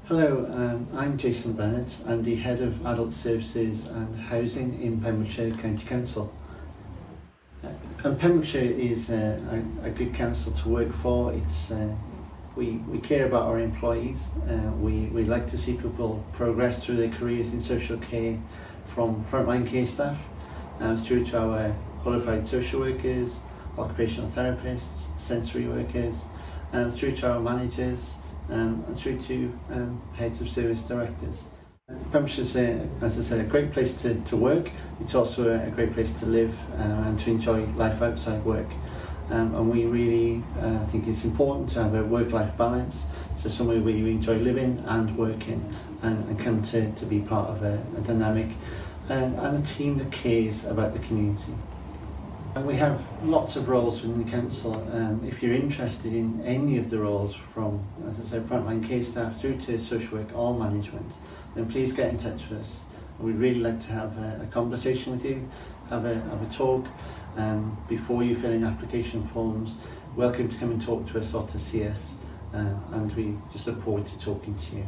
Hello, I'm Jason Bennett. I'm the Head of Adult Services and Housing in Pembrokeshire County Council. And Pembrokeshire is a good council to work for. We care about our employees. We like to see people progress through their careers in social care, from frontline care staff through to our qualified social workers, occupational therapists, sensory workers, through to our managers, and through to heads of service directors. Pembrokeshire is, as I said, a great place to work. It's also a great place to live and to enjoy life outside work. And we really think it's important to have a work-life balance, so somewhere where you enjoy living and working and come to be part of a dynamic and a team that cares about the community. And we have lots of roles within the council. If you're interested in any of the roles, from, as I said, frontline care staff through to social work or management, then please get in touch with us. We'd really like to have a conversation with you, have a talk before you fill in application forms. Welcome to come and talk to us or to see us, and we just look forward to talking to you.